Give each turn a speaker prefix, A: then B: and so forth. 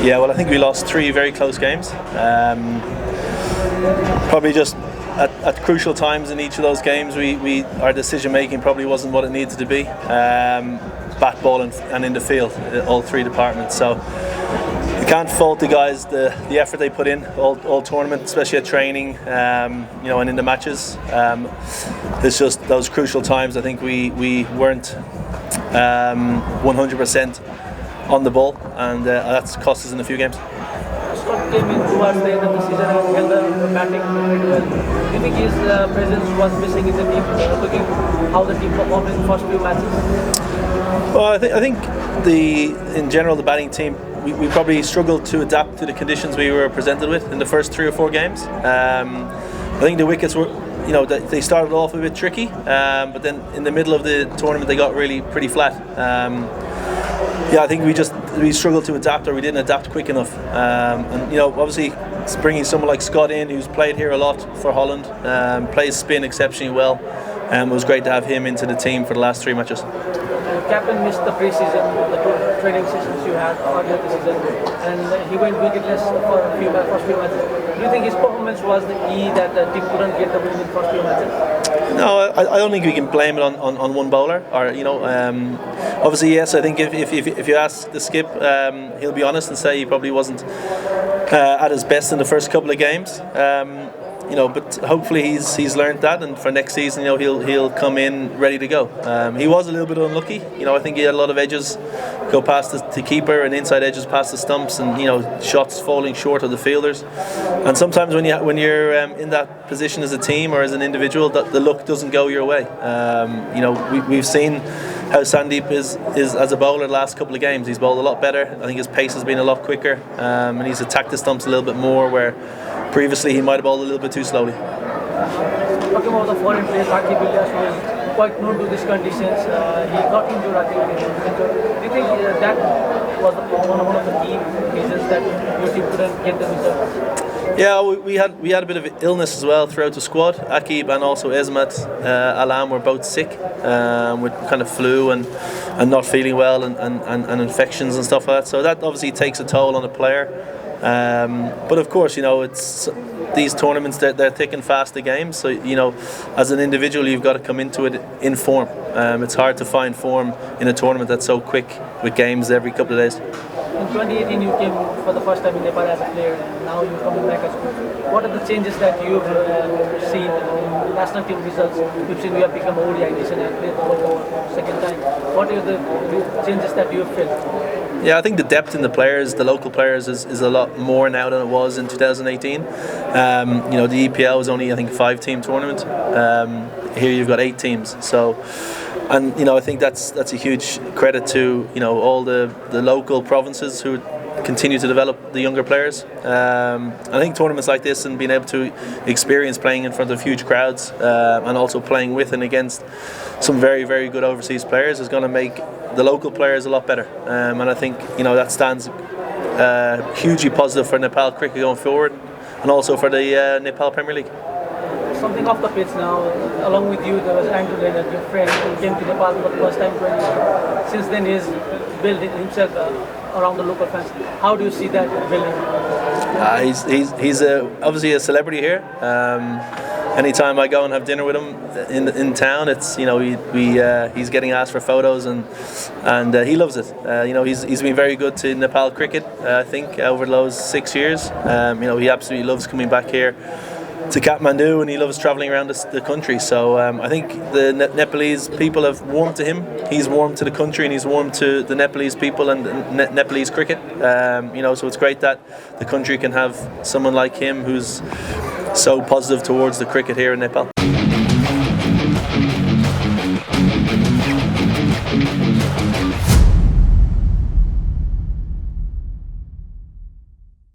A: Yeah, well, I think we lost 3 very close games. Probably just at crucial times in each of those games, our decision making probably wasn't what it needed to be. Bat, ball, and in the field, all 3 departments. So you can't fault the guys the effort they put in all tournament, especially at training, and in the matches. It's just those crucial times. I think we weren't 100% on the ball, and that's cost us in a few games.
B: Scott came in towards the end of the season and held the batting very well. Do you think his presence was missing in the team, looking how the team performed in the first few matches?
A: Well, I think in general the batting team, we probably struggled to adapt to the conditions we were presented with in the first 3 or 4 games. I think the wickets were, they started off a bit tricky, but then in the middle of the tournament they got really pretty flat. I think we struggled to adapt, or we didn't adapt quick enough. And obviously bringing someone like Scott in, who's played here a lot for Holland, plays spin exceptionally well. It was great to have him into the team for the last 3 matches.
B: Captain missed the pre-season, the training sessions you had earlier this season, and he went wicketless for first few matches. Do you think his performance was the key that the team couldn't get the win in the first few matches?
A: No, I don't think we can blame it on one bowler. Or obviously yes. I think if you ask the skip, he'll be honest and say he probably wasn't at his best in the first couple of games. But hopefully he's learned that, and for next season, he'll come in ready to go. He was a little bit unlucky. I think he had a lot of edges go past the keeper and inside edges past the stumps, and shots falling short of the fielders. And sometimes when you're in that position as a team or as an individual, the luck doesn't go your way. We've seen how Sandeep is as a bowler the last couple of games. He's bowled a lot better. I think his pace has been a lot quicker, and he's attacked the stumps a little bit more, where previously he might have bowled a little bit too slowly.
B: Talking about the foreign players, Akib was quite known to these conditions. He got injured, I think. Do you think that was one of the key reasons that your team couldn't get the results?
A: Yeah, we had a bit of illness as well throughout the squad. Akib and also Esmat Alam were both sick with kind of flu and not feeling well, and infections and stuff like that. So that obviously takes a toll on a player. But of course, it's these tournaments, they're thick and fast, the games. So as an individual, you've got to come into it in form. It's hard to find form in a tournament that's so quick, with games every couple of days.
B: In 2018, you came for the first time in Nepal as a player, and now you're coming back as a coach. What are the changes that you've seen in national team results? We've seen we have become ODI nation and played the World Cup second time. What are the changes that you've felt?
A: Yeah, I think the depth in the players, the local players, is a lot more now than it was in 2018. The EPL was only, I think, a 5-team tournament. Here you've got 8 teams. So, and I think that's a huge credit to all the local provinces who continue to develop the younger players. I think tournaments like this and being able to experience playing in front of huge crowds, and also playing with and against some very, very good overseas players, is going to make the local players a lot better. And I think that stands hugely positive for Nepal cricket going forward, and also for the Nepal Premier League.
B: Something off the pitch now. Along with you, there was Andrew Leonard, your friend, who came to Nepal for the first time. Since then, he's built himself around the local fans. How do you see that building?
A: He's obviously a celebrity here. Anytime I go and have dinner with him in town, it's he's getting asked for photos, and he loves it. He's been very good to Nepal cricket. I think over those 6 years, he absolutely loves coming back here to Kathmandu, and he loves travelling around the country. So I think the Nepalese people have warmed to him. He's warmed to the country, and he's warmed to the Nepalese people and Nepalese cricket. So it's great that the country can have someone like him who's so positive towards the cricket here in Nepal.